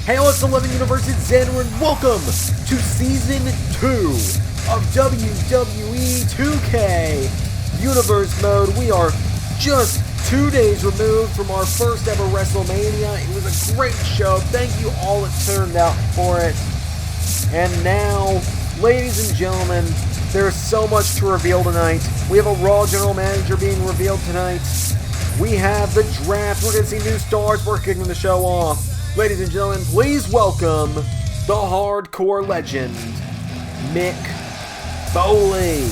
Hey, what's 11 Universe, it's Xander, and welcome to Season 2 of WWE 2K Universe Mode. We are just 2 days removed from our first ever WrestleMania. It was a great show. Thank you all that turned out for it. And now, ladies and gentlemen, there's so much to reveal tonight. We have a Raw General Manager being revealed tonight. We have the draft. We're going to see new stars. We're kicking the show off. Ladies and gentlemen, please welcome the hardcore legend, Mick Foley.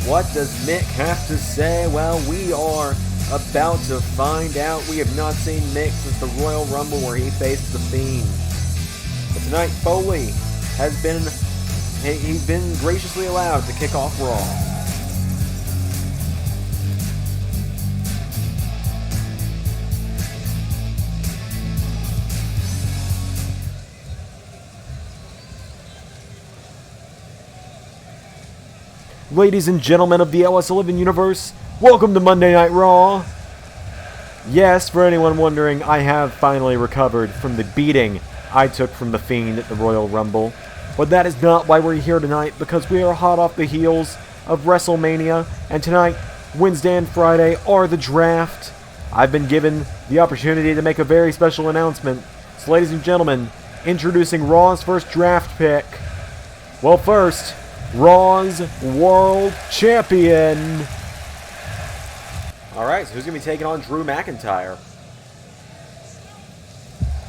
What does Mick have to say? Well, we are about to find out. We have not seen Mick since the Royal Rumble where he faced The Fiend. But tonight, Foley has he's been graciously allowed to kick off Raw. Ladies and gentlemen of the LS11 universe, welcome to Monday Night Raw. Yes, for anyone wondering, I have finally recovered from the beating I took from The Fiend at the Royal Rumble. But that is not why we're here tonight, because we are hot off the heels of WrestleMania, and tonight, Wednesday and Friday, are the draft. I've been given the opportunity to make a very special announcement. So ladies and gentlemen, introducing Raw's first draft pick. Well, first, Raw's World Champion. Alright, so who's going to be taking on Drew McIntyre?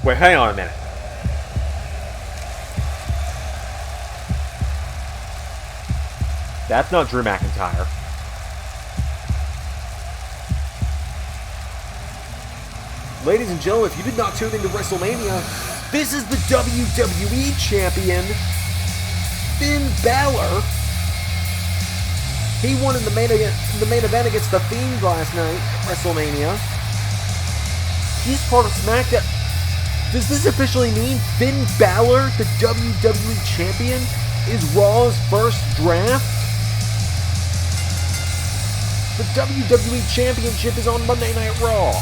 Wait, hang on a minute. That's not Drew McIntyre. Ladies and gentlemen, if you did not tune into WrestleMania, this is the WWE Champion, Finn Balor. He won in the main event against The Fiend last night at WrestleMania. He's part of SmackDown. Does this officially mean Finn Balor, the WWE Champion, is Raw's first draft? The WWE Championship is on Monday Night Raw.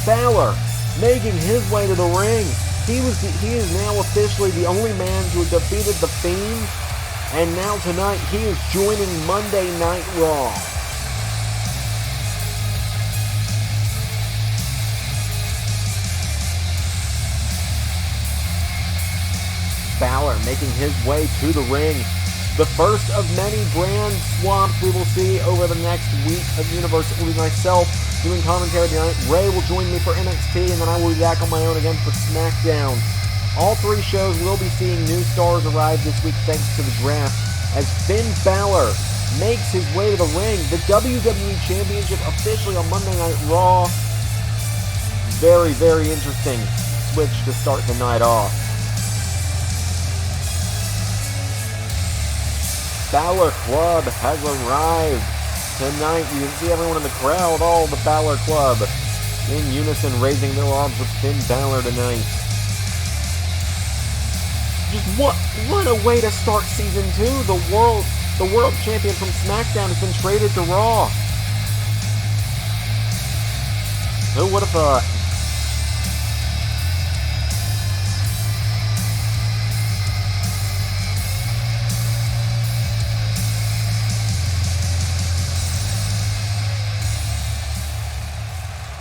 Balor making his way to the ring. He is now officially the only man to have defeated The Fiend, and now tonight he is joining Monday Night Raw. Balor making his way to the ring. The first of many brand swaps we will see over the next week of Universe. It will be myself doing commentary tonight. Ray will join me for NXT, and then I will be back on my own again for SmackDown. All three shows will be seeing new stars arrive this week thanks to the draft, as Finn Balor makes his way to the ring. The WWE Championship officially on Monday Night Raw. Very, very interesting switch to start the night off. Balor Club has arrived tonight. You can see everyone in the crowd, all the Balor Club, in unison raising their arms with Finn Balor tonight. Just what a way to start Season 2. The world champion from SmackDown has been traded to Raw. Who would have thought?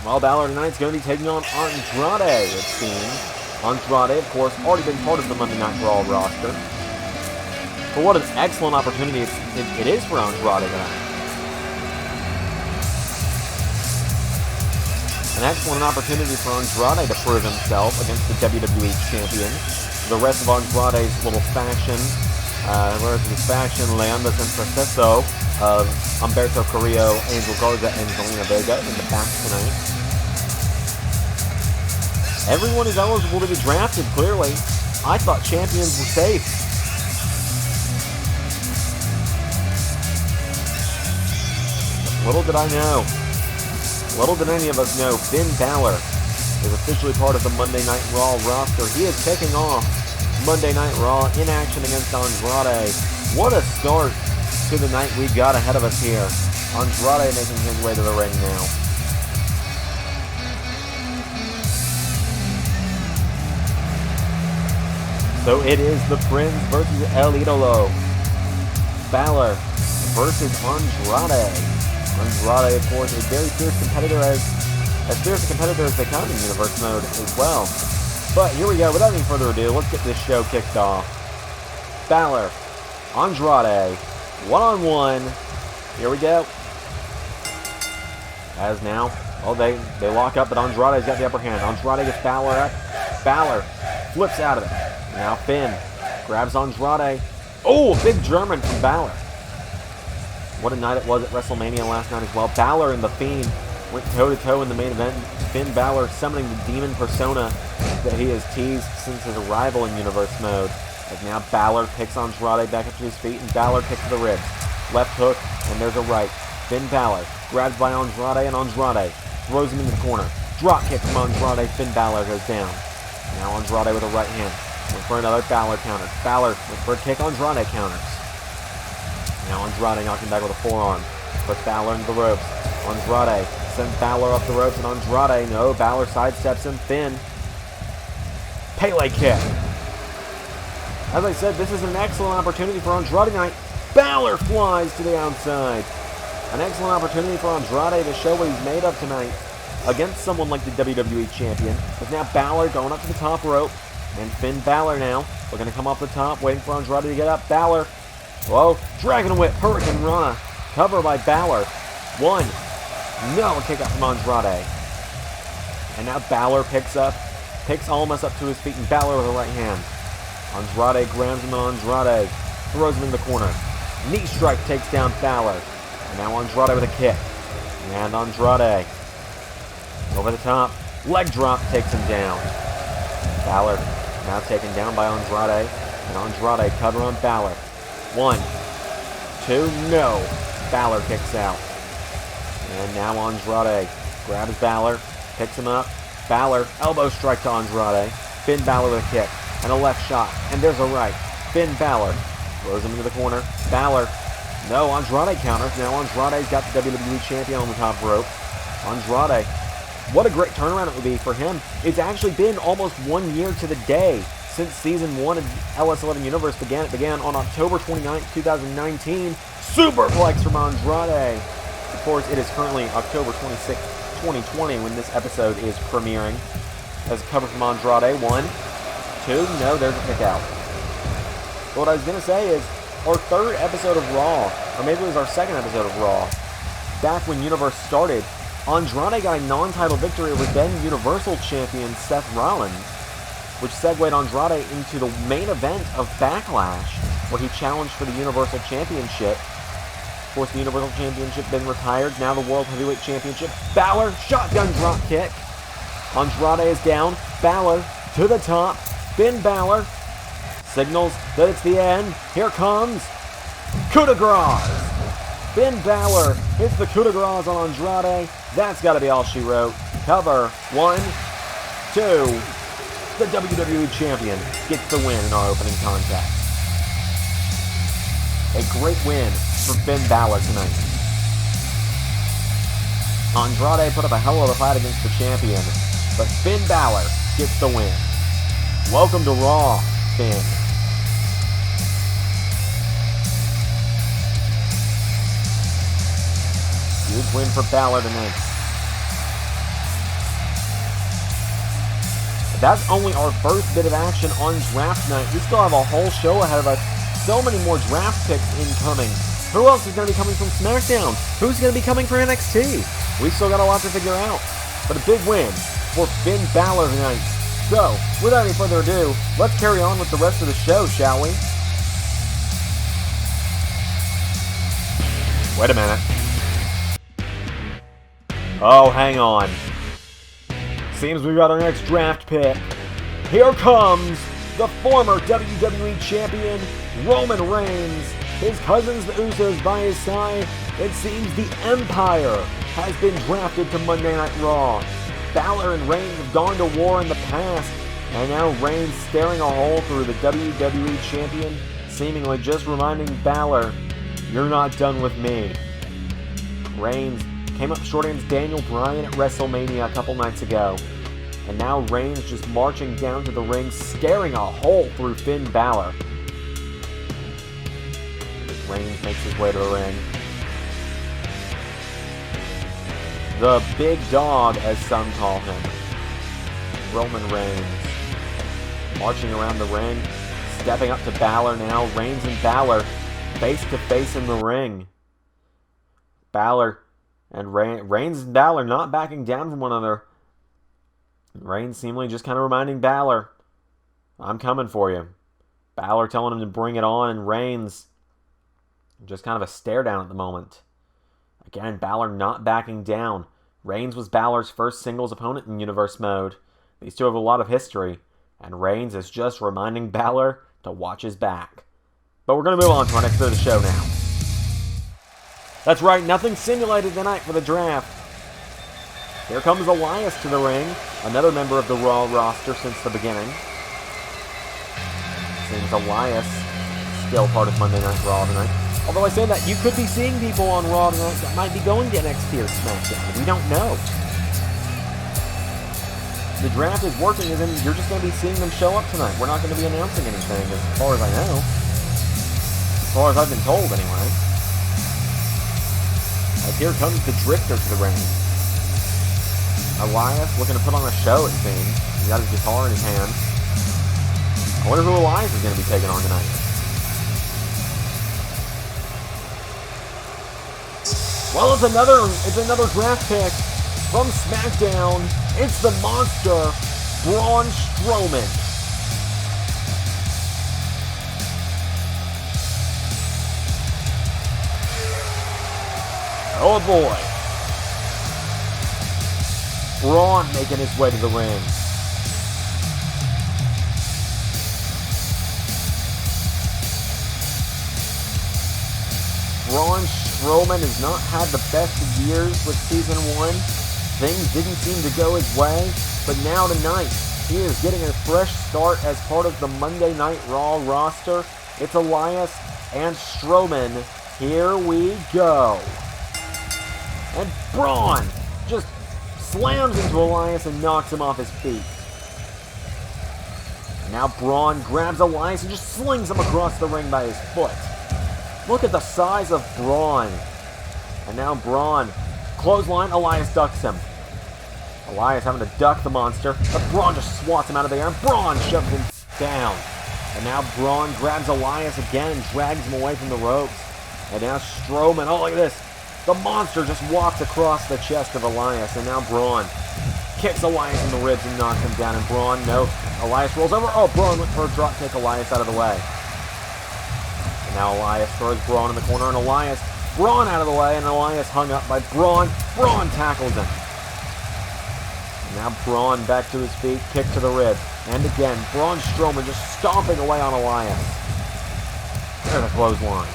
Well, Balor tonight's going to be taking on Andrade, it seems. Andrade, of course, already been part of the Monday Night Raw roster. But what an excellent opportunity it is for Andrade tonight. An excellent opportunity for Andrade to prove himself against the WWE Champion. The rest of Andrade's little faction, Leandro and Proceso of Humberto Carrillo, Angel Garza, and Zelina Vega in the back tonight. Everyone is eligible to be drafted, clearly. I thought champions were safe. Little did I know. Little did any of us know, Finn Balor is officially part of the Monday Night Raw roster. He is kicking off Monday Night Raw in action against Andrade. What a start to the night we got ahead of us here. Andrade making his way to the ring now. So it is the Prince versus El Idolo. Balor versus Andrade. Andrade, of course, a very fierce competitor, as fierce a competitor as they come in Universe Mode as well. But here we go, without any further ado, let's get this show kicked off. Balor, Andrade, one-on-one. Here we go. As now, they lock up, but Andrade's got the upper hand. Andrade gets Balor up. Balor flips out of it. Now Finn grabs Andrade. Oh, a big German from Balor. What a night it was at WrestleMania last night as well. Balor and The Fiend went toe-to-toe in the main event. Finn Balor summoning the demon persona that he has teased since his arrival in Universe Mode. As now Balor picks Andrade back up to his feet, and Balor kicks to the ribs. Left hook, and there's a right. Finn Balor grabbed by Andrade, and Andrade throws him into the corner. Drop kick from Andrade. Finn Balor goes down. Now Andrade with a right hand. Went for another Balor counter. Balor went for a kick. Andrade counters. Now Andrade knocking back with a forearm. Puts Balor into the ropes. Andrade sends Balor up the ropes, and Andrade, no, Balor sidesteps him. Finn. Pele kick. As I said, this is an excellent opportunity for Andrade tonight. Balor flies to the outside. An excellent opportunity for Andrade to show what he's made of tonight against someone like the WWE Champion. With now Balor going up to the top rope. And Finn Balor now. We're going to come off the top, waiting for Andrade to get up. Balor. Whoa. Dragon Whip. Hurricane Rana. Cover by Balor. One. No. A kick out from Andrade. And now Balor picks Almas up to his feet, and Balor with a right hand. Andrade grabs him, and Andrade throws him in the corner. Knee strike takes down Balor. And now Andrade with a kick. And Andrade over the top. Leg drop takes him down. Balor now taken down by Andrade. And Andrade cover on Balor. 1, 2, no. Balor kicks out. And now Andrade grabs Balor, picks him up. Balor, elbow strike to Andrade. Finn Balor with a kick. And a left shot. And there's a right. Finn Balor throws him into the corner. Balor. No, Andrade counters. Now Andrade's got the WWE Champion on the top rope. Andrade. What a great turnaround it would be for him. It's actually been almost 1 year to the day since Season 1 of LS11 Universe began. It began on October 29th, 2019. Superplex from Andrade. Of course, it is currently October 26th, 2020 when this episode is premiering. As a cover from Andrade. 1, 2, no, there's a kick out. But what I was going to say is, our third episode of Raw, or maybe it was our second episode of Raw, back when Universe started, Andrade got a non-title victory over then Universal Champion Seth Rollins, which segued Andrade into the main event of Backlash, where he challenged for the Universal Championship. Of course, the Universal Championship been retired, now the World Heavyweight Championship. Balor, shotgun drop kick. Andrade is down. Balor to the top. Finn Balor signals that it's the end. Here comes coup de grace. Finn Balor hits the coup de grace on Andrade. That's got to be all she wrote. Cover. 1, 2. The WWE Champion gets the win in our opening contest. A great win for Finn Balor tonight. Andrade put up a hell of a fight against the champion, but Finn Balor gets the win. Welcome to Raw, Finn. Huge win for Balor tonight. That's only our first bit of action on draft night. We still have a whole show ahead of us. So many more draft picks incoming. Who else is going to be coming from SmackDown? Who's going to be coming for NXT? We still got a lot to figure out. But a big win for Finn Balor tonight. So, without any further ado, let's carry on with the rest of the show, shall we? Wait a minute. Oh, hang on. Seems we've got our next draft pick. Here comes the former WWE Champion, Roman Reigns. His cousins, the Usos, by his side. It seems the Empire has been drafted to Monday Night Raw. Balor and Reigns have gone to war in the past, and now Reigns staring a hole through the WWE Champion, seemingly just reminding Balor, "You're not done with me." Reigns came up short against Daniel Bryan at WrestleMania a couple nights ago. And now Reigns just marching down to the ring, staring a hole through Finn Balor. Reigns makes his way to the ring. The big dog, as some call him. Roman Reigns. Marching around the ring. Stepping up to Balor now. Reigns and Balor face to face in the ring. Balor and Reigns and Balor not backing down from one another. Reigns seemingly just kind of reminding Balor, I'm coming for you. Balor telling him to bring it on, and Reigns just kind of a stare down at the moment. Again, Balor not backing down. Reigns was Balor's first singles opponent in Universe Mode. These two have a lot of history, and Reigns is just reminding Balor to watch his back. But we're going to move on to our next bit of the show now. That's right, nothing simulated tonight for the draft. Here comes Elias to the ring, another member of the Raw roster since the beginning. Seems Elias still part of Monday Night Raw tonight. Although I say that, you could be seeing people on Raw tonight that might be going to NXT or SmackDown. We don't know. The draft is working, as in you're just going to be seeing them show up tonight. We're not going to be announcing anything, as far as I know. As far as I've been told, anyway. As here comes the Drifter to the ring. Elias looking to put on a show, it seems. He's got his guitar in his hand. I wonder who Elias is going to be taking on tonight. Well, it's another draft pick from SmackDown. It's the monster, Braun Strowman. Oh boy. Braun making his way to the ring. Braun Strowman has not had the best of years with Season 1. Things didn't seem to go his way, but now tonight, he is getting a fresh start as part of the Monday Night Raw roster. It's Elias and Strowman. Here we go. And Braun just slams into Elias and knocks him off his feet. Now Braun grabs Elias and just slings him across the ring by his foot. Look at the size of Braun. And now Braun, clothesline, Elias ducks him. Elias having to duck the monster, but Braun just swats him out of the air, and Braun shoves him down. And now Braun grabs Elias again and drags him away from the ropes. And now Strowman, oh look at this. The monster just walks across the chest of Elias, and now Braun kicks Elias in the ribs and knocks him down. And Braun, no, Elias rolls over. Oh, Braun went for a drop kick, Elias out of the way. And now Elias throws Braun in the corner, and Braun out of the way, and Elias hung up by Braun. Braun tackles him. And now Braun back to his feet, kick to the rib. And again, Braun Strowman just stomping away on Elias. There's a clothesline.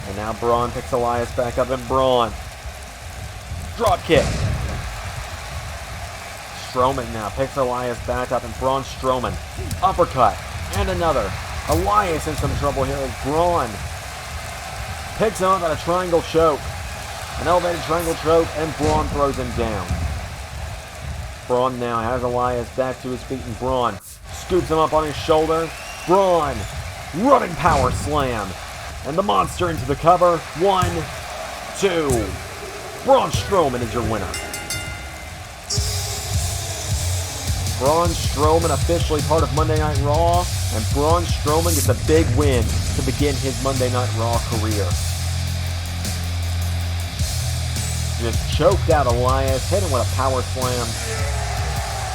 And now Braun picks Elias back up, and Braun. Drop kick. Strowman now picks Elias back up, and Braun Strowman. Uppercut. And another. Elias in some trouble here as Braun picks him up at a triangle choke. An elevated triangle choke, and Braun throws him down. Braun now has Elias back to his feet, and Braun scoops him up on his shoulder. Braun, running power slam. And the monster into the cover. 1, 2. Braun Strowman is your winner. Braun Strowman officially part of Monday Night Raw, and Braun Strowman gets a big win to begin his Monday Night Raw career. Just choked out Elias, hit him with a power slam.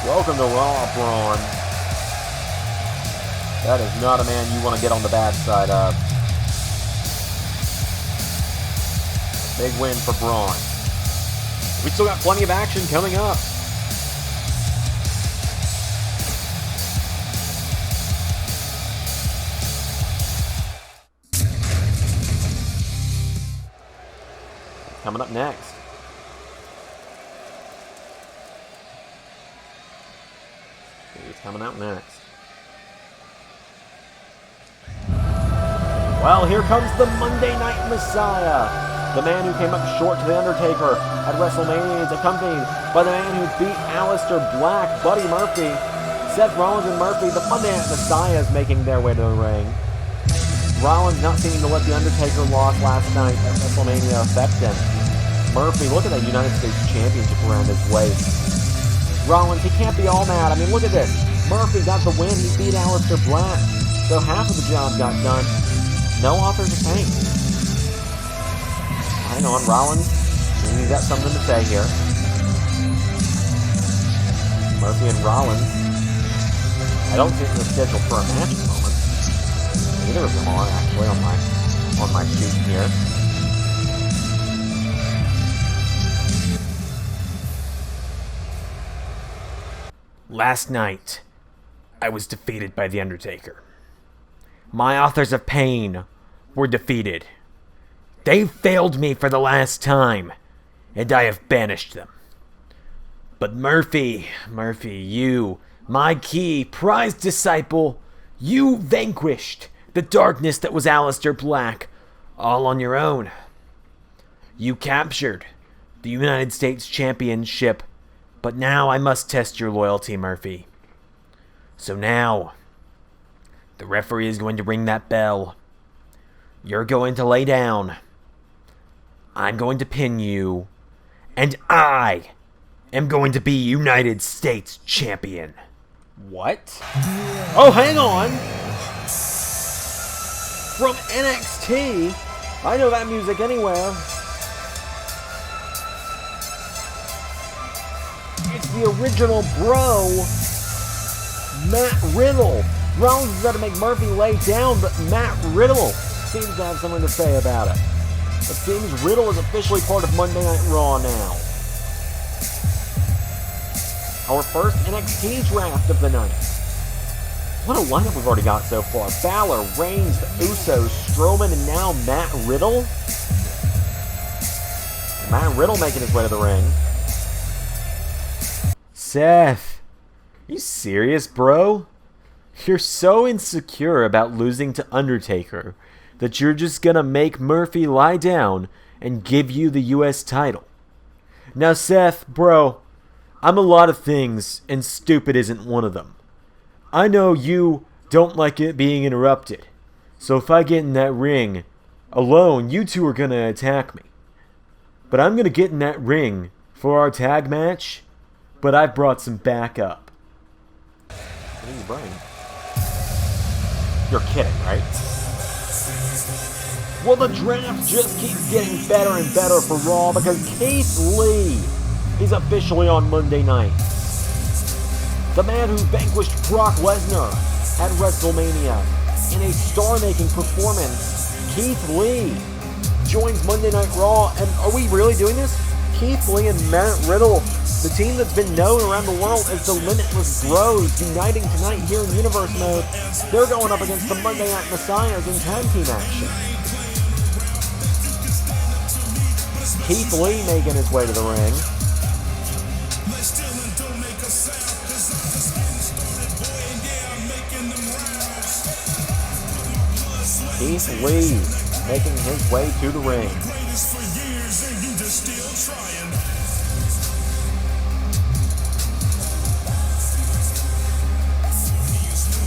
Welcome to Raw, Braun. That is not a man you want to get on the bad side of. Big win for Braun. We still got plenty of action coming up. Coming up next. Who's coming out next? Well, here comes the Monday Night Messiah. The man who came up short to The Undertaker at WrestleMania is accompanied by the man who beat Aleister Black, Buddy Murphy. Seth Rollins and Murphy, the Monday Night Messiahs, making their way to the ring. Rollins not seeming to let the Undertaker loss last night at WrestleMania affect him. Murphy, look at that United States Championship around his waist. Rollins, he can't be all mad. I mean, look at this. Murphy got the win. He beat Aleister Black. So half of the job got done. No authors of pain. Hang on, Rollins. Maybe he's got something to say here. Murphy and Rollins. I don't think they're scheduled for a match at the moment. Neither of them are actually on my sheet here. Last night, I was defeated by The Undertaker. My authors of pain were defeated. They failed me for the last time, and I have banished them. But Murphy, you, my key, prized disciple, you vanquished the darkness that was Aleister Black all on your own. You captured the United States Championship, but now I must test your loyalty, Murphy. So now, the referee is going to ring that bell. You're going to lay down. I'm going to pin you. And I am going to be United States Champion. What? Oh, hang on! From NXT? I know that music anywhere. It's the original bro, Matt Riddle. Rollins has got to make Murphy lay down, but Matt Riddle seems to have something to say about it. It seems Riddle is officially part of Monday Night Raw now. Our first NXT draft of the night. What a lineup we've already got so far. Balor, Reigns, the Usos, Strowman, and now Matt Riddle. Matt Riddle making his way to the ring. Seth, you serious, bro? You're so insecure about losing to Undertaker that you're just gonna make Murphy lie down and give you the US title. Now, Seth, bro, I'm a lot of things, and stupid isn't one of them. I know you don't like it being interrupted, so if I get in that ring alone, you two are gonna attack me. But I'm gonna get in that ring for our tag match, but I've brought some backup. What are you bringing? You're kidding, right? Well, the draft just keeps getting better and better for Raw because Keith Lee is officially on Monday night. The man who vanquished Brock Lesnar at WrestleMania in a star-making performance, Keith Lee, joins Monday Night Raw. And are we really doing this? Keith Lee and Matt Riddle, the team that's been known around the world as the Limitless Bros, uniting tonight here in Universe Mode. They're going up against the Monday Night Messiahs in tag team action. Keith Lee making his way to the ring. Keith Lee making his way to the ring.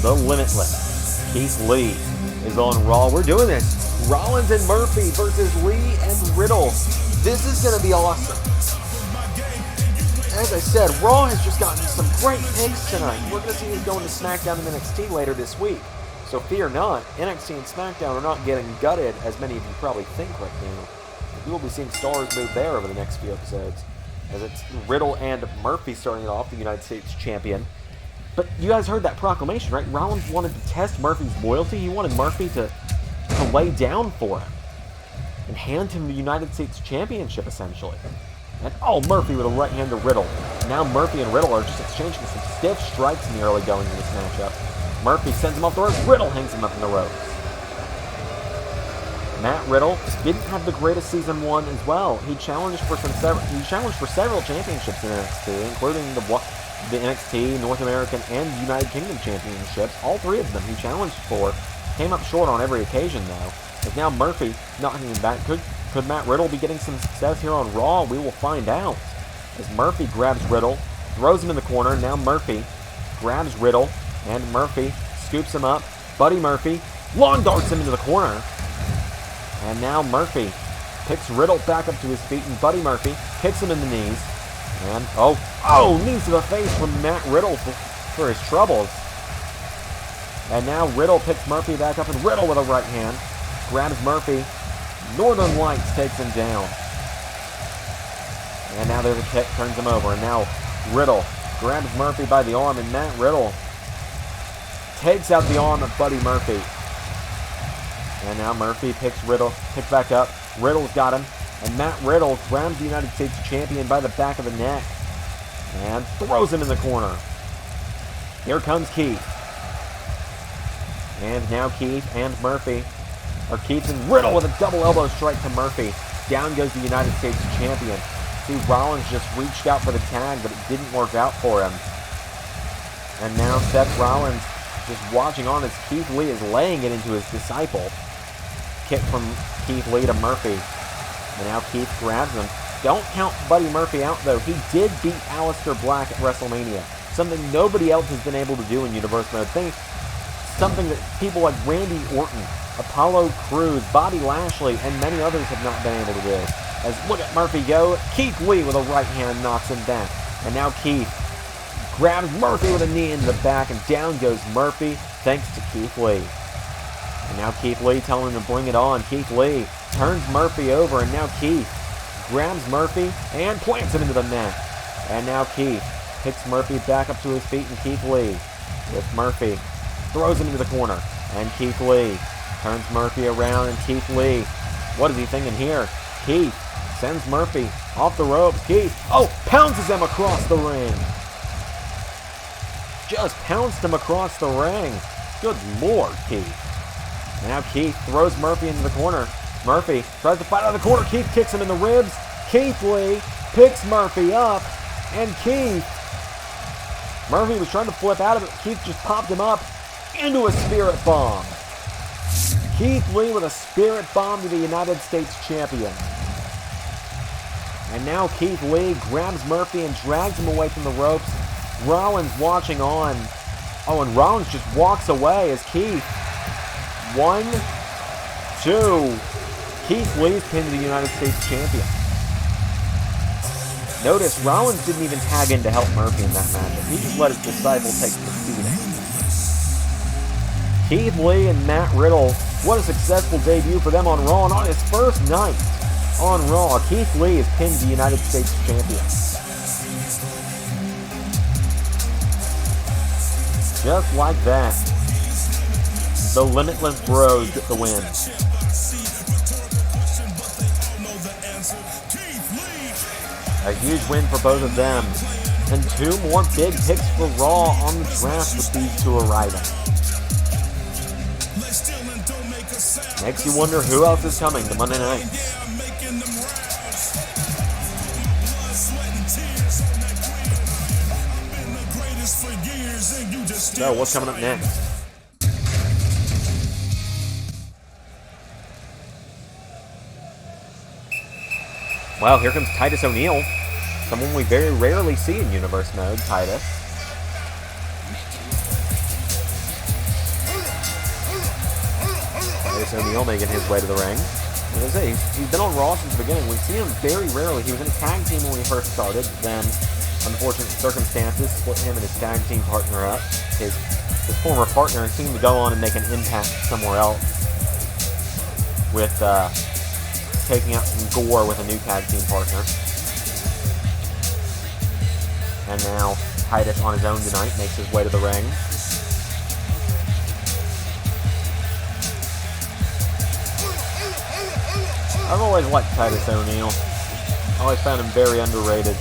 The Limitless. Keith Lee is on Raw. We're doing this. Rollins and Murphy versus Lee and Riddle. This is going to be awesome. As I said, Raw has just gotten some great picks tonight. We're going to see who's going to SmackDown and NXT later this week. So fear not, NXT and SmackDown are not getting gutted as many of you probably think right now. We will be seeing stars move there over the next few episodes. As it's Riddle and Murphy starting it off, the United States Champion. But you guys heard that proclamation, right? Rollins wanted to test Murphy's loyalty. He wanted Murphy to lay down for him and hand him the United States Championship, essentially. And Murphy with a right hand to Riddle. Now Murphy and Riddle are just exchanging some stiff strikes in the early goings of this matchup. Murphy sends him off the ropes. Riddle hangs him up in the ropes. Matt Riddle didn't have the greatest season one as well. He challenged for several championships in NXT, including the NXT, North American, and United Kingdom championships. All three of them he challenged for. Came up short on every occasion, though. As now Murphy knocking him back. Could Could Matt Riddle be getting some success here on Raw? We will find out. As Murphy grabs Riddle, throws him in the corner. Now Murphy grabs Riddle, and Murphy scoops him up. Buddy Murphy long darts him into the corner. And now Murphy picks Riddle back up to his feet, and Buddy Murphy kicks him in the knees. And, knees to the face from Matt Riddle for his troubles. And now Riddle picks Murphy back up, and Riddle with a right hand grabs Murphy. Northern Lights takes him down. And now there's a kick, turns him over. And now Riddle grabs Murphy by the arm, and Matt Riddle takes out the arm of Buddy Murphy. And now Murphy picks back up. Riddle's got him. And Matt Riddle grabs the United States Champion by the back of the neck and throws him in the corner. Here comes Keith. And now Keith and Murphy are Keith and Riddle with a double elbow strike to Murphy. Down goes the United States Champion. See, Rollins just reached out for the tag, but it didn't work out for him. And now Seth Rollins just watching on as Keith Lee is laying it into his disciple. Kick from Keith Lee to Murphy. And now Keith grabs him. Don't count Buddy Murphy out, though. He did beat Aleister Black at WrestleMania. Something nobody else has been able to do in Universe Mode. Something that people like Randy Orton, Apollo Crews, Bobby Lashley, and many others have not been able to do. As look at Murphy go. Keith Lee with a right hand knocks him back. And now Keith grabs Murphy with a knee in the back, and down goes Murphy thanks to Keith Lee. And now Keith Lee telling him to bring it on. Keith Lee turns Murphy over, and now Keith grabs Murphy and plants him into the mat. And now Keith picks Murphy back up to his feet, and Keith Lee with Murphy throws him into the corner. And Keith Lee turns Murphy around, and Keith Lee, what is he thinking here? Keith sends Murphy off the ropes. Keith, pounces him across the ring. Just pounced him across the ring. Good Lord, Keith. Now Keith throws Murphy into the corner. Murphy tries to fight out of the corner. Keith kicks him in the ribs. Keith Lee picks Murphy up. And Murphy was trying to flip out of it. Keith just popped him up into a Spirit Bomb. Keith Lee with a Spirit Bomb to the United States Champion. And now Keith Lee grabs Murphy and drags him away from the ropes. Rollins watching on. And Rollins just walks away as Keith. 1, 2. Keith Lee's pinned the United States Champion. Notice, Rollins didn't even tag in to help Murphy in that matchup. He just let his disciple take the beating. Keith Lee and Matt Riddle, what a successful debut for them on Raw. And on his first night on Raw, Keith Lee is pinned the United States Champion. Just like that, the Limitless Bros get the win. A huge win for both of them. And 2 more big picks for Raw on the draft with these two arriving. Makes you wonder who else is coming to Monday night. So, what's coming up next? Well, here comes Titus O'Neil, someone we very rarely see in Universe Mode, Titus. Titus O'Neil making his way to the ring. As I say, he's been on Raw since the beginning. We've seen him very rarely. He was in a tag team when he first started, then unfortunate circumstances split him and his tag team partner up. His former partner seemed to go on and make an impact somewhere else with taking out some gore with a new tag team partner. And now Titus on his own tonight makes his way to the ring. I've always liked Titus O'Neil. I always found him very underrated.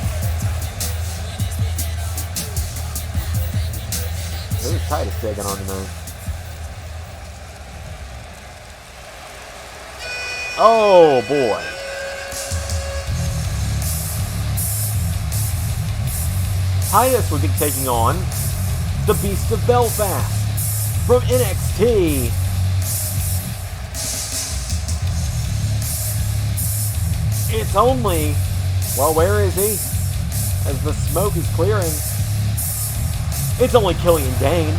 Who's Titus taking on tonight? Oh boy. Titus would be taking on the Beast of Belfast from NXT. It's only, well, where is he? As the smoke is clearing, it's only Killian Dane.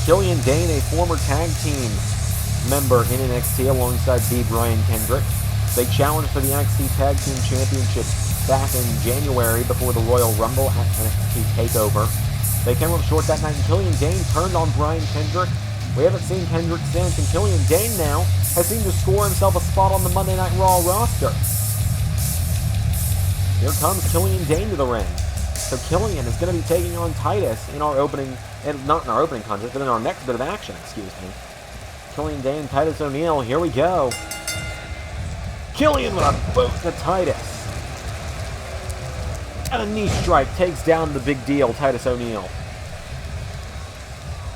Killian Dane, a former tag team member in NXT alongside B. Brian Kendrick. They challenged for the NXT Tag Team Championship back in January before the Royal Rumble at NXT TakeOver. They came up short that night, and Killian Dane turned on Brian Kendrick. We haven't seen Kendrick since, and Killian Dane now has seemed to score himself a spot on the Monday Night Raw roster. Here comes Killian Dane to the ring. So Killian is going to be taking on Titus in our opening, and not in our opening contest, but in our next bit of action, excuse me. Killian Dane, Titus O'Neil, here we go. Killian with a boot to Titus. And a knee strike takes down the big deal, Titus O'Neil.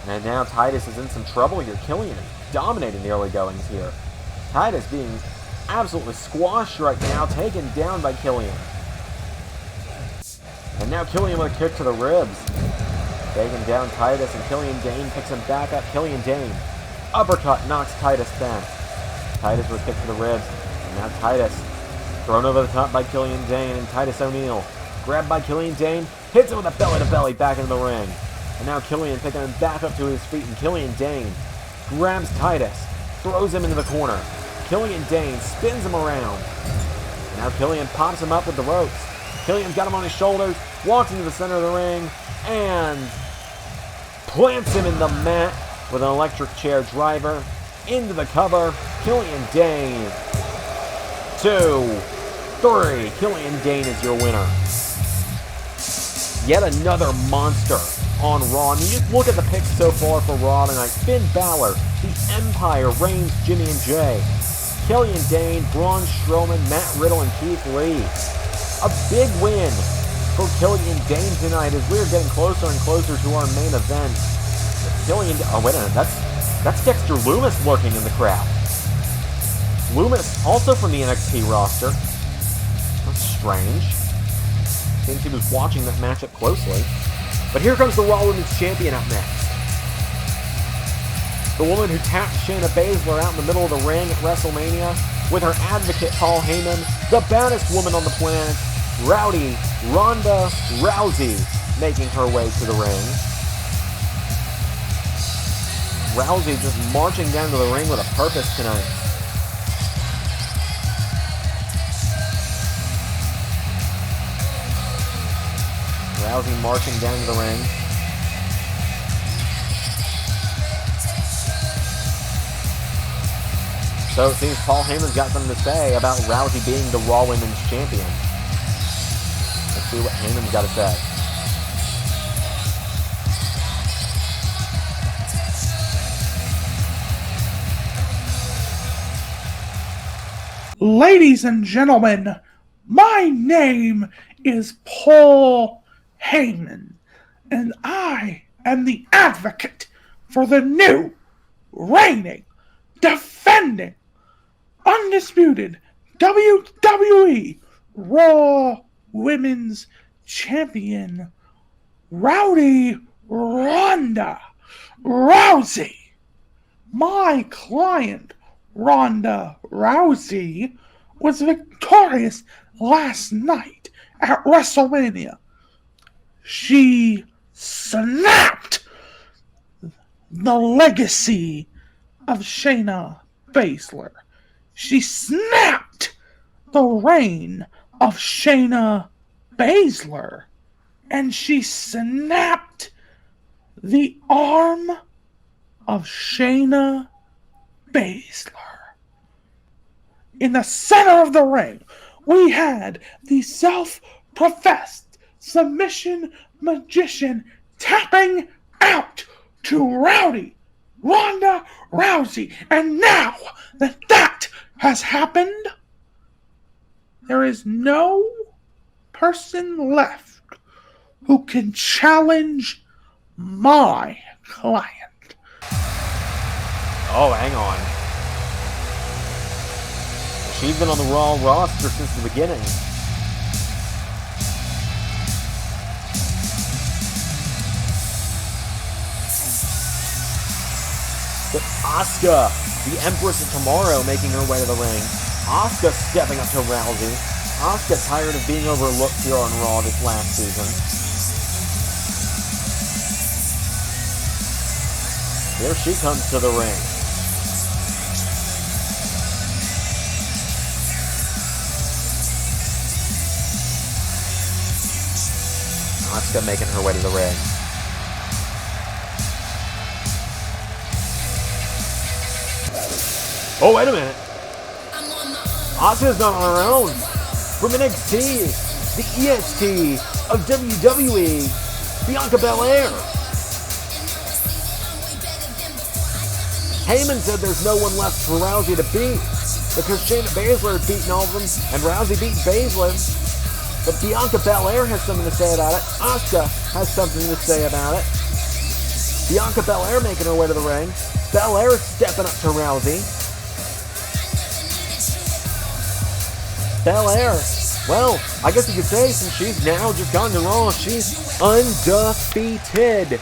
And now Titus is in some trouble here. Killian is dominating the early goings here. Titus being absolutely squashed right now, taken down by Killian. And now Killian with a kick to the ribs. Taking down Titus, and Killian Dane picks him back up. Killian Dane, uppercut, knocks Titus down. Titus with a kick to the ribs. And now Titus thrown over the top by Killian Dane, and Titus O'Neil grabbed by Killian Dane, hits him with a belly-to-belly back into the ring. And now Killian picking him back up to his feet, and Killian Dane grabs Titus, throws him into the corner. Killian Dane spins him around. And now Killian pops him up with the ropes. Killian's got him on his shoulders, walks into the center of the ring, and plants him in the mat with an electric chair driver. Into the cover, Killian Dane. 2, 3. Killian Dane is your winner. Yet another monster on Raw. I mean, just look at the picks so far for Raw tonight. Finn Balor, The Empire, Reigns, Jimmy and Jay. Killian Dane, Braun Strowman, Matt Riddle, and Keith Lee. A big win for Killian Dane tonight as we're getting closer and closer to our main event. Oh, wait a minute. That's Dexter Lumis lurking in the crowd. Lumis, also from the NXT roster. That's strange. Seems he was watching that matchup closely. But here comes the Raw Women's Champion up next. The woman who tapped Shayna Baszler out in the middle of the ring at WrestleMania with her advocate Paul Heyman, the baddest woman on the planet, Rowdy Ronda Rousey, making her way to the ring. Rousey just marching down to the ring with a purpose tonight. Rousey marching down to the ring. So it seems Paul Heyman's got something to say about Rousey being the Raw Women's Champion. Let's see what Heyman's got to say. Ladies and gentlemen, my name is Paul Heyman, and I am the advocate for the new, reigning, defending, undisputed WWE Raw Women's Champion, Rowdy Ronda Rousey. My client, Ronda Rousey, was victorious last night at WrestleMania. She snapped the legacy of Shayna Baszler. She snapped the reign of Shayna Baszler. And she snapped the arm of Shayna Baszler. In the center of the ring, we had the self-professed submission magician tapping out to Rowdy Ronda Rousey. And now that that has happened, there is no person left who can challenge my client. Oh, hang on. She's been on the Raw roster since the beginning. But Asuka, the Empress of Tomorrow, making her way to the ring. Asuka stepping up to Rousey. Asuka tired of being overlooked here on Raw this last season. Here she comes to the ring. Asuka making her way to the ring. Oh, wait a minute. Asuka's not on her own. From NXT, the EST of WWE, Bianca Belair. Heyman said there's no one left for Rousey to beat because Shayna Baszler had beaten all of them and Rousey beat Baszler. But Bianca Belair has something to say about it. Asuka has something to say about it. Bianca Belair making her way to the ring. Belair stepping up to Rousey. Belair, well, I guess you could say since she's now just gone to Raw, she's undefeated.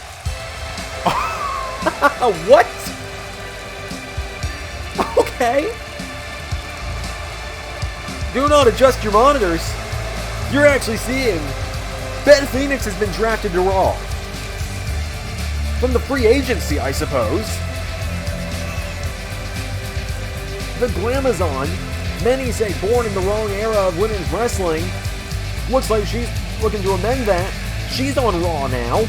What? Okay. Do not adjust your monitors. You're actually seeing Beth Phoenix has been drafted to Raw. From the free agency, I suppose. The Glamazon, many say born in the wrong era of women's wrestling. Looks like she's looking to amend that. She's on Raw now.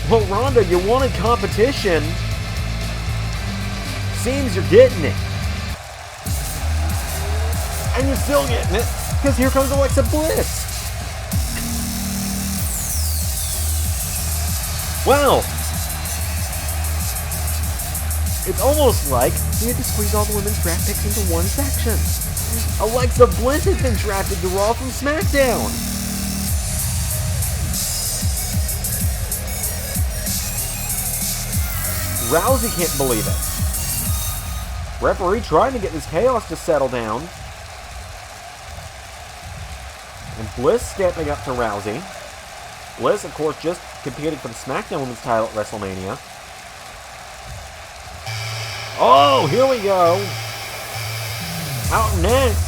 Well, Ronda, you wanted competition. Seems you're getting it. And you're still getting it, because here comes Alexa Bliss. Well, it's almost like we had to squeeze all the women's draft picks into one section. Alexa Bliss has been drafted to Raw from SmackDown. Rousey can't believe it. Referee trying to get this chaos to settle down. And Bliss stepping up to Rousey. Bliss, of course, just competed for the SmackDown Women's title at WrestleMania. Oh, here we go. Out next,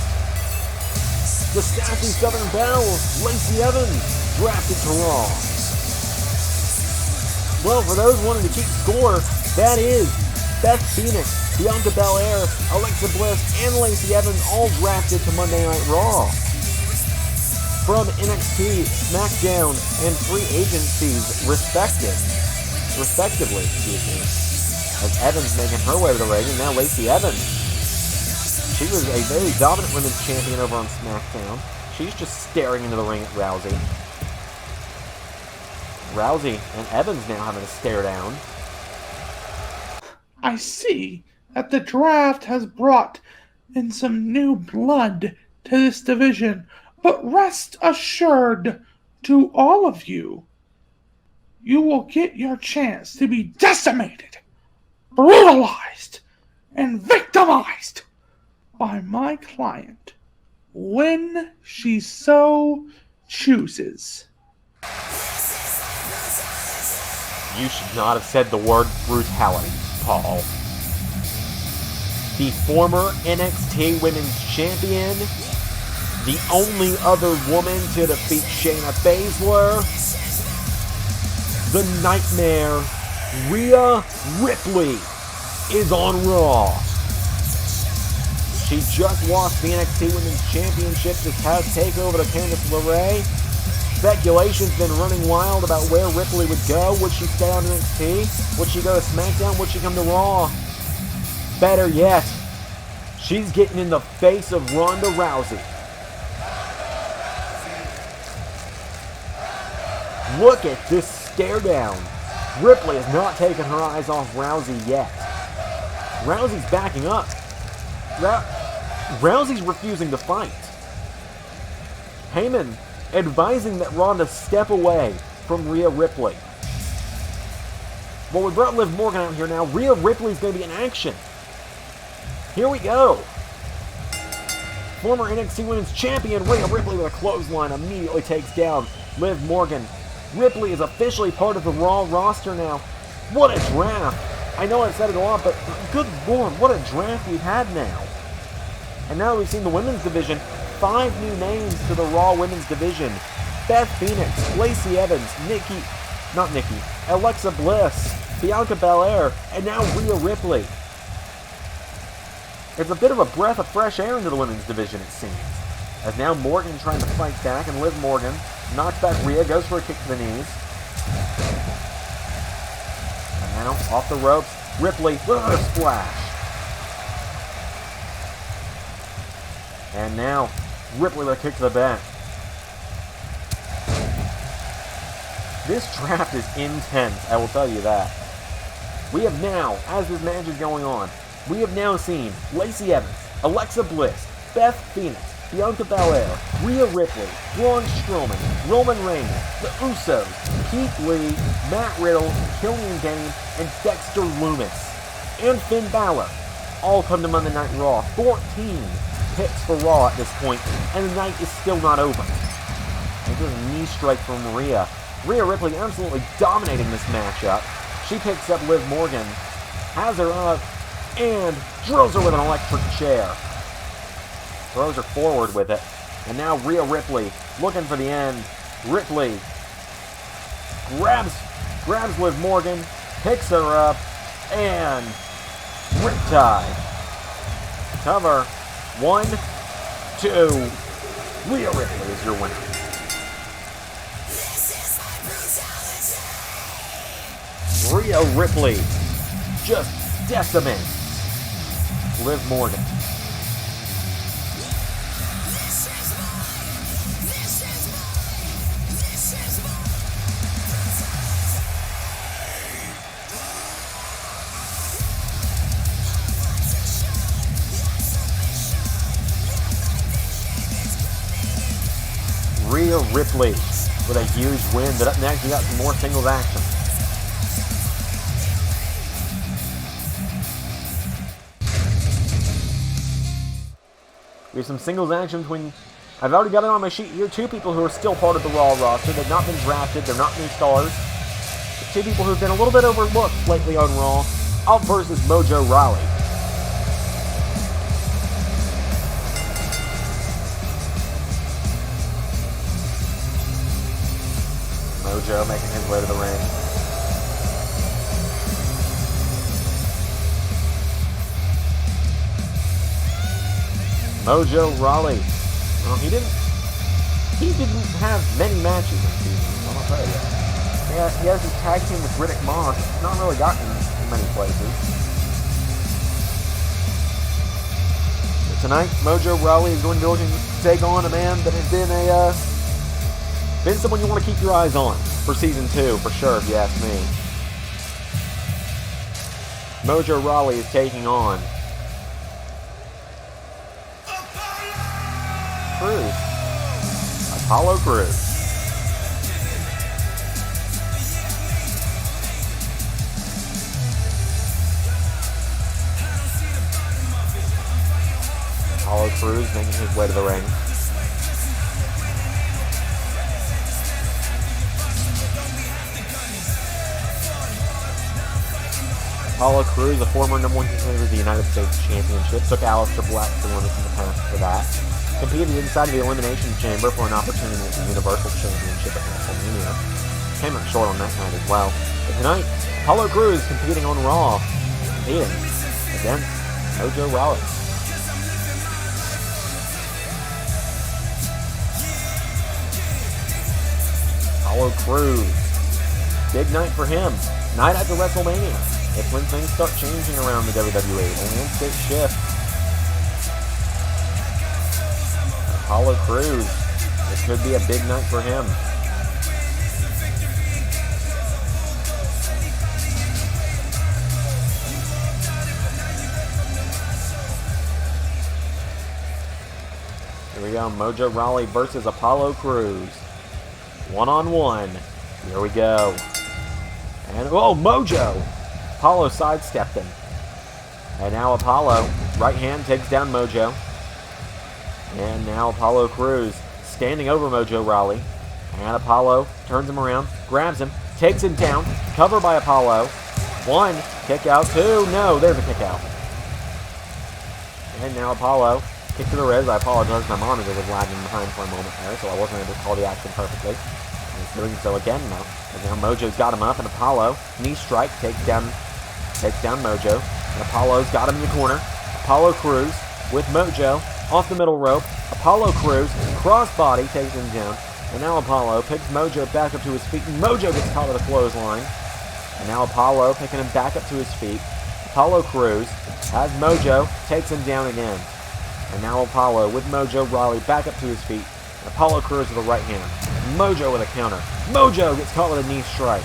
the sassy Southern Belle, Lacey Evans, drafted to Raw. Well, for those wanting to keep score, that is Beth Phoenix, Bianca Belair, Alexa Bliss, and Lacey Evans all drafted to Monday Night Raw. From NXT, SmackDown, and free agencies respectively, as Evans making her way to the ring, and now Lacey Evans. She was a very dominant women's champion over on SmackDown. She's just staring into the ring at Rousey. Rousey and Evans now having to stare down. I see that the draft has brought in some new blood to this division, but rest assured to all of you, you will get your chance to be decimated, brutalized, and victimized by my client when she so chooses. You should not have said the word brutality, Paul. The former NXT Women's Champion, the only other woman to defeat Shayna Baszler, the Nightmare, Rhea Ripley, is on Raw. She just lost the NXT Women's Championship this past takeover to Candice LeRae. Speculation's been running wild about where Ripley would go. Would she stay on NXT? Would she go to SmackDown? Would she come to Raw? Better yet, she's getting in the face of Ronda Rousey. Look at this stare down. Ripley has not taken her eyes off Rousey yet. Rousey's backing up. Rousey's refusing to fight. Heyman advising that Ronda step away from Rhea Ripley. Well, we brought Liv Morgan out here now. Rhea Ripley's going to be in action. Here we go. Former NXT Women's Champion Rhea Ripley with a clothesline immediately takes down Liv Morgan. Ripley is officially part of the Raw roster now. What a draft! I know I've said it a lot, but good lord, what a draft we've had now. And now that we've seen the women's division, 5 new names to the Raw women's division. Beth Phoenix, Lacey Evans, Alexa Bliss, Bianca Belair, and now Rhea Ripley. It's a bit of a breath of fresh air into the women's division, it seems. As now Morgan trying to fight back, and Liv Morgan knocks back Rhea, goes for a kick to the knees. And now, off the ropes, Ripley with a splash. And now, Ripley with a kick to the back. This draft is intense, I will tell you that. We have now, as this match is going on, we have now seen Lacey Evans, Alexa Bliss, Beth Phoenix, Bianca Belair, Rhea Ripley, Braun Strowman, Roman Reigns, the Usos, Keith Lee, Matt Riddle, Killian Dane, and Dexter Lumis, and Finn Balor all come to Monday Night Raw. 14 picks for Raw at this point, and the night is still not over. And there's a knee strike from Rhea. Rhea Ripley absolutely dominating this matchup. She picks up Liv Morgan, has her up, and drills her with an electric chair. Throws her forward with it. And now Rhea Ripley looking for the end. Ripley grabs Liv Morgan, picks her up, and riptide. Cover. 1, 2. Rhea Ripley is your winner. Rhea Ripley just decimates Liv Morgan. Rhea Ripley with a huge win, but up next we got some more singles action. We have some singles action between, I've already got it on my sheet here, 2 people who are still part of the Raw roster. They've not been drafted, they're not new stars. 2 people who've been a little bit overlooked lately on Raw. Out versus Mojo Rawley. Mojo making his way to the ring. Mojo Rawley. Well, he didn't have many matches in the season, I'll tell you. Yeah, he has his tag team with Riddick Moss. Not really gotten many places. But tonight, Mojo Rawley is going to be looking to take on a man that has been someone you want to keep your eyes on for Season 2, for sure, if you ask me. Mojo Rawley is taking on Apollo Crews. Apollo Crews making his way to the ring. Apollo Crews, a former #1 contender of the United States Championship, took Aleister Black to the limits in the past for that. Competed inside of the Elimination Chamber for an opportunity at the Universal Championship at WrestleMania. Came up short on that night as well. But tonight, Apollo Crews competing on Raw, competing against Mojo Rawley. Apollo Crews, big night for him. Night after WrestleMania. It's when things start changing around the WWE. The landscape shift. Apollo Crews. This could be a big night for him. Here we go. Mojo Rawley versus Apollo Crews. 1-on-1. Here we go. And, oh, Mojo! Apollo sidestepped him. And now Apollo, right hand, takes down Mojo. And now Apollo Crews standing over Mojo Rawley. And Apollo turns him around, grabs him, takes him down, cover by Apollo. 1, kick out, 2, no, there's a kick out. And now Apollo, kick to the ribs. I apologize, my monitor was lagging behind for a moment there, so I wasn't able to call the action perfectly. He's doing so again now. And now Mojo's got him up, and Apollo, knee strike, takes down Mojo. And Apollo's got him in the corner. Apollo Crews with Mojo off the middle rope. Apollo Crews, crossbody, takes him down. And now Apollo picks Mojo back up to his feet, and Mojo gets caught with a clothesline. And now Apollo picking him back up to his feet. Apollo Crews has Mojo, takes him down again. And now Apollo with Mojo Rawley back up to his feet. And Apollo Crews with a right hand. Mojo with a counter. Mojo gets caught with a knee strike.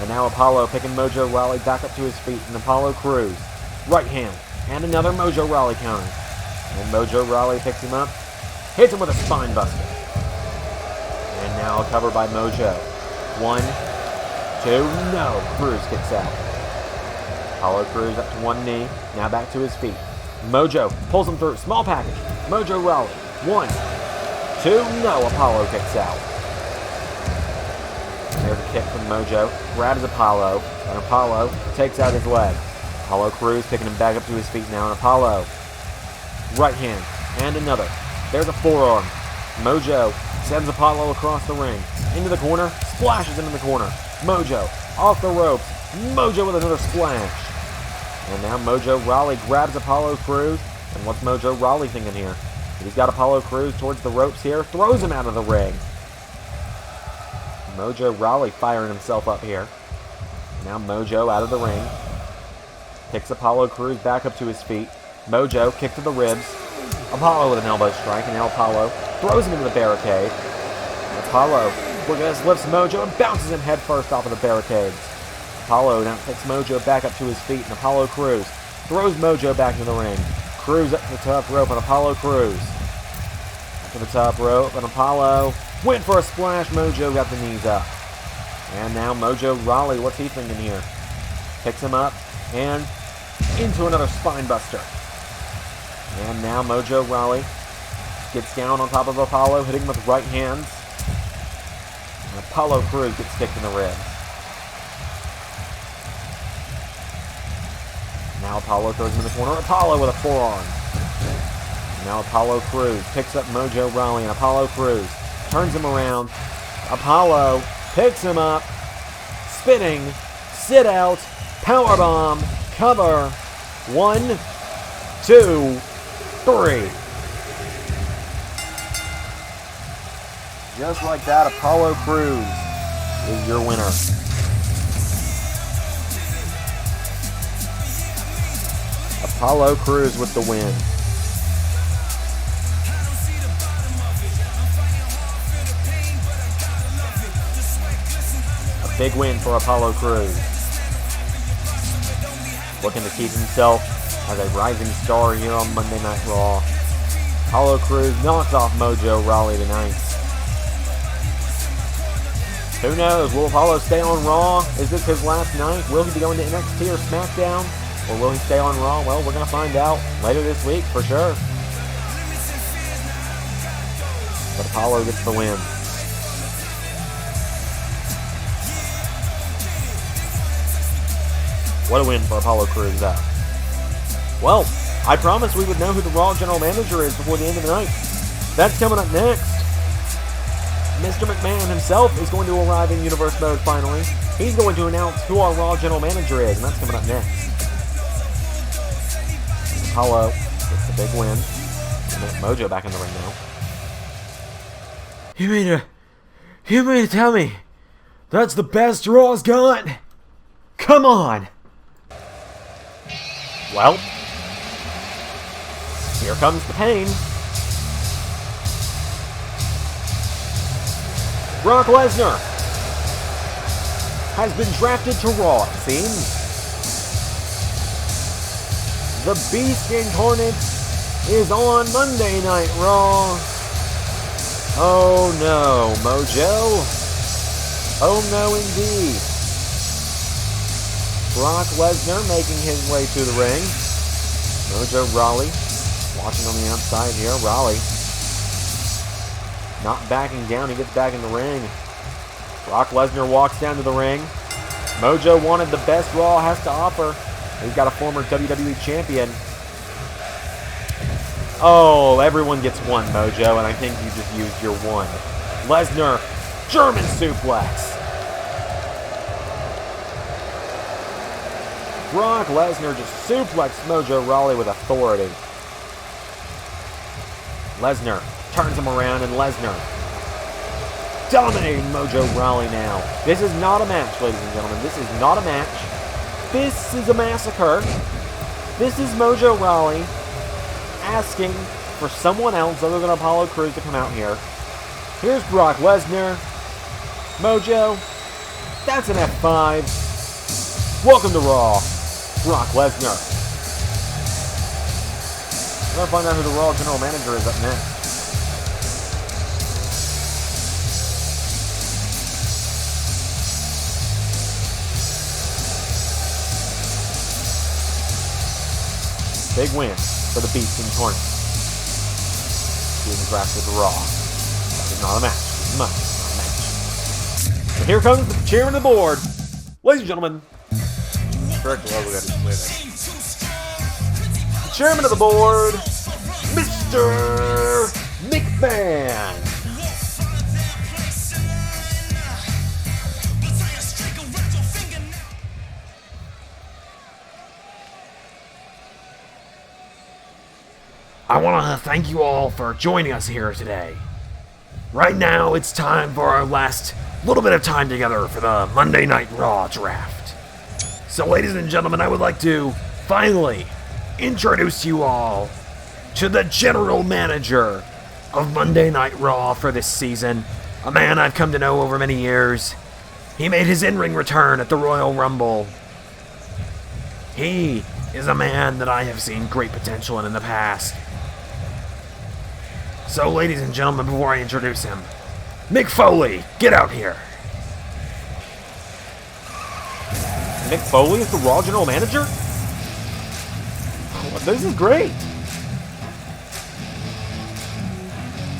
And now Apollo picking Mojo Rawley back up to his feet. And Apollo Crews, right hand. And another Mojo Rawley counter. And Mojo Rawley picks him up, hits him with a spine buster. And now covered by Mojo. 1, 2, no. Crews kicks out. Apollo Crews up to one knee, now back to his feet. Mojo pulls him through, small package. Mojo Rawley, 1, 2, no. Apollo kicks out. And there's a kick from Mojo, grabs Apollo, and Apollo takes out his leg. Apollo Crews picking him back up to his feet now, and Apollo, right hand, and another. There's a forearm. Mojo sends Apollo across the ring, into the corner, splashes him in the corner. Mojo off the ropes, Mojo with another splash. And now Mojo Rawley grabs Apollo Crews. And what's Mojo Rawley thinking here? He's got Apollo Crews towards the ropes here. Throws him out of the ring. Mojo Rawley firing himself up here. Now Mojo out of the ring. Picks Apollo Crews back up to his feet. Mojo kick to the ribs. Apollo with an elbow strike. And now Apollo throws him into the barricade. And Apollo, look at this, lifts Mojo and bounces him head first off of the barricades. Apollo now picks Mojo back up to his feet, and Apollo Crews throws Mojo back into the ring. Crews up to the top rope, and Apollo Crews up to the top rope, and Apollo went for a splash. Mojo got the knees up. And now Mojo Rawley, what's he thinking here? Picks him up, and into another spine buster. And now Mojo Rawley gets down on top of Apollo, hitting him with right hands. And Apollo Crews gets kicked in the ribs. Now Apollo throws him in the corner. Apollo with a forearm. Now Apollo Crews picks up Mojo Rawley, and Apollo Crews turns him around. Apollo picks him up, spinning, sit out, powerbomb, cover. 1, 2, 3. Just like that, Apollo Crews is your winner. Apollo Crews with the win. A big win for Apollo Crews. Looking to keep himself as a rising star here on Monday Night Raw. Apollo Crews knocks off Mojo Rawley tonight. Who knows? Will Apollo stay on Raw? Is this his last night? Will he be going to NXT or SmackDown? Or will he stay on Raw? Well, we're going to find out later this week for sure. But Apollo gets the win. What a win for Apollo Crews, though. Well, I promised we would know who the Raw General Manager is before the end of the night. That's coming up next. Mr. McMahon himself is going to arrive in Universe Mode finally. He's going to announce who our Raw General Manager is, and that's coming up next. Apollo gets the big win. And Mojo back in the ring now. You mean to tell me that's the best Raw's got? Come on! Well, here comes the pain. Brock Lesnar has been drafted to Raw, it seems. The Beast Incarnate is on Monday Night Raw. Oh no, Mojo. Oh no indeed. Brock Lesnar making his way to the ring. Mojo Rawley watching on the outside here. Rawley not backing down. He gets back in the ring. Brock Lesnar walks down to the ring. Mojo wanted the best Raw has to offer. He's got a former WWE champion. Oh, everyone gets one, Mojo, and I think you just used your one. Lesnar, German suplex. Brock Lesnar just suplexed Mojo Rawley with authority. Lesnar turns him around, and Lesnar dominating Mojo Rawley now. This is not a match, ladies and gentlemen. This is not a match. This is a massacre. This is Mojo Rawley asking for someone else other than Apollo Crews to come out here. Here's Brock Lesnar. Mojo, that's an F5. Welcome to Raw, Brock Lesnar. We're going to find out who the Raw General Manager is up next. Big win for the Beast Incarnate. Being drafted to Raw. That is not a match. It's not a match. But here comes the chairman of the board. Ladies and gentlemen. Correct level, we got to play that. The chairman of the board, Mr. McMahon. I want to thank you all for joining us here today. Right now, it's time for our last little bit of time together for the Monday Night Raw draft. So, ladies and gentlemen, I would like to finally introduce you all to the general manager of Monday Night Raw for this season, a man I've come to know over many years. He made his in-ring return at the Royal Rumble. He is a man that I have seen great potential in the past. So, ladies and gentlemen, before I introduce him, Mick Foley, get out here. Mick Foley is the Raw General Manager? This is great.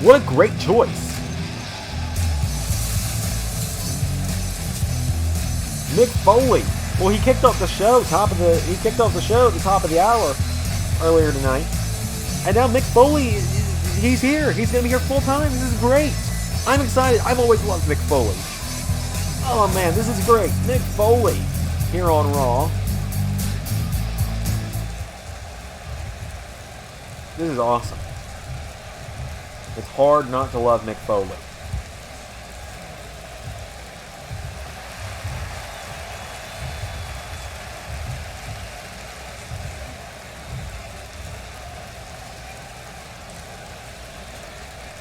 What a great choice. Mick Foley. Well, he kicked off the show at the top of the hour earlier tonight. And now Mick Foley, he's here. He's going to be here full time. This is great. I'm excited. I've always loved Mick Foley. Oh man, this is great. Mick Foley here on Raw. This is awesome. It's hard not to love Mick Foley.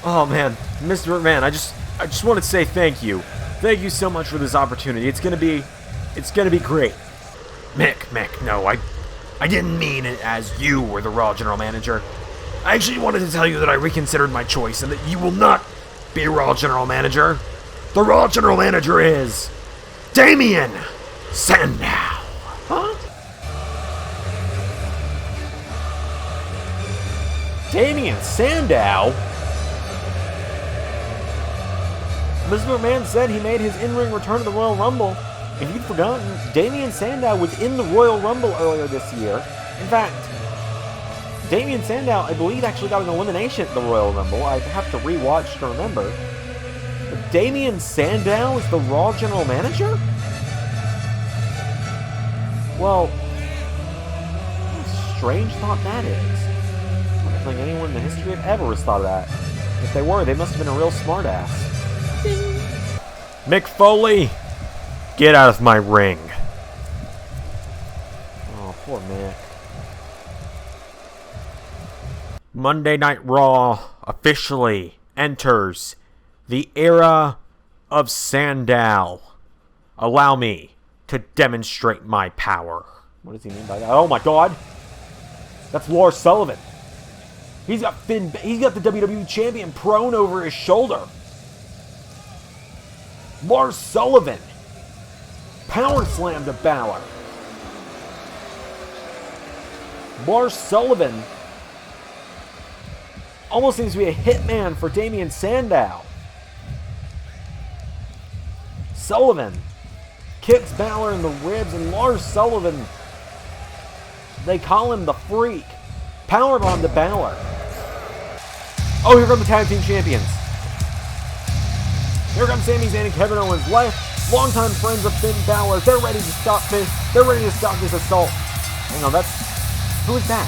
Oh man, Mr. McMahon, I just want to say thank you. Thank you so much for this opportunity. It's gonna be great. Mick, no, I didn't mean it as you were the Raw General Manager. I actually wanted to tell you that I reconsidered my choice and that you will not be Raw General Manager. The Raw General Manager is Damien Sandow. Huh? Damien Sandow? Mr. McMahon said he made his in-ring return to the Royal Rumble. If you'd forgotten, Damien Sandow was in the Royal Rumble earlier this year. In fact, Damien Sandow, I believe, actually got an elimination at the Royal Rumble. I'd have to rewatch to remember. But Damien Sandow is the Raw General Manager? Well, what a strange thought that is. I don't think anyone in the history of ever has thought of that. If they were, they must have been a real smartass. Mick Foley, get out of my ring. Oh, poor Mick. Monday Night Raw officially enters the era of Sandow. Allow me to demonstrate my power. What does he mean by that? Oh my god! That's Lars Sullivan. He's got the WWE Champion prone over his shoulder. Lars Sullivan. Power slam to Balor. Lars Sullivan almost seems to be a hitman for Damien Sandow. Sullivan kicks Balor in the ribs, and Lars Sullivan, they call him the Freak. Powerbomb to Balor. Oh, here come the tag team champions. Here comes Sami Zayn and Kevin Owens, longtime friends of Finn Balor. They're ready to stop this. They're ready to stop this assault. Hang on, who is that?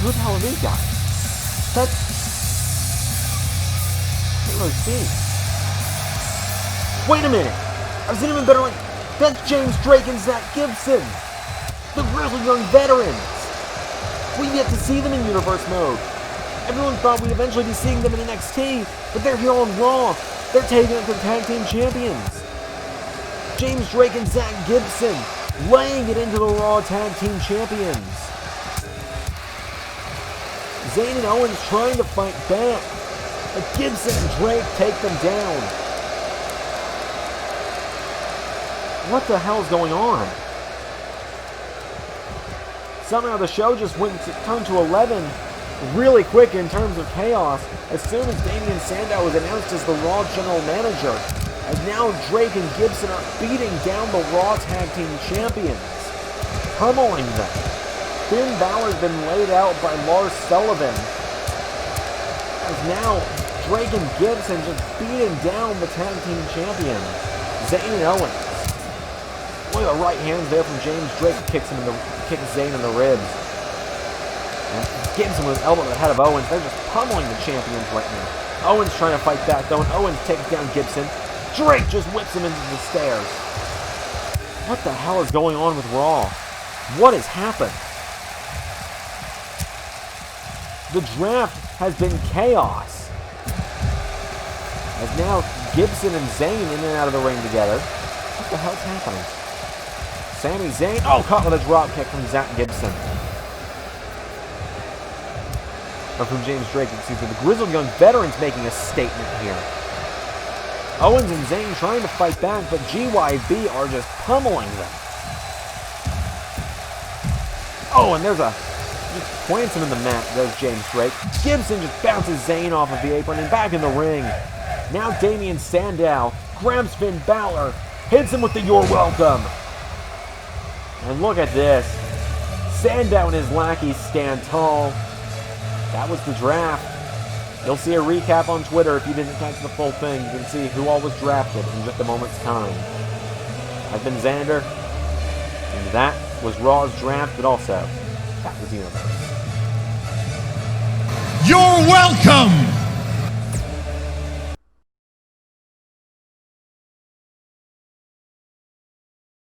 Who the hell are these guys? I can't really see. Wait a minute. I've seen him in better light. That's James Drake and Zach Gibson, the Grizzled Young Veterans. We've yet to see them in Universe Mode. Everyone thought we'd eventually be seeing them in NXT, but they're here on Raw. They're taking up the Tag Team Champions. James Drake and Zach Gibson laying it into the Raw Tag Team Champions. Zayn and Owens trying to fight back, but Gibson and Drake take them down. What the hell is going on? Somehow the show just turned to 11 really quick in terms of chaos as soon as Damien Sandow was announced as the Raw General Manager. As now Drake and Gibson are beating down the Raw Tag Team Champions, pummeling them. Finn Balor's been laid out by Lars Sullivan. As now Drake and Gibson just beating down the Tag Team Champions, Zayn and Owens. Look at the right hands there from James Drake, kicks Zayn in the ribs. And Gibson with an elbow to the head of Owens. They're just pummeling the champions right now. Owens trying to fight back though, and Owens takes down Gibson. Drake just whips him into the stairs. What the hell is going on with Raw? What has happened? The draft has been chaos. As now Gibson and Zayn in and out of the ring together. What the hell's happening? Sami Zayn, caught with a drop kick from Zach Gibson. Or from James Drake, excuse me. The Grizzled Young Veterans making a statement here. Owens and Zayn trying to fight back, but GYV are just pummeling them. Oh, and just plants him in the mat. There's James Drake. Gibson just bounces Zayn off of the apron and back in the ring. Now Damien Sandow grabs Finn Balor, hits him with the "You're welcome." And look at this. Sandow and his lackeys stand tall. That was the draft. You'll see a recap on Twitter if you didn't catch the full thing. You can see who all was drafted in just a moment's time. I've been Xander, and that was Raw's draft, but also, that was Universe. You're welcome!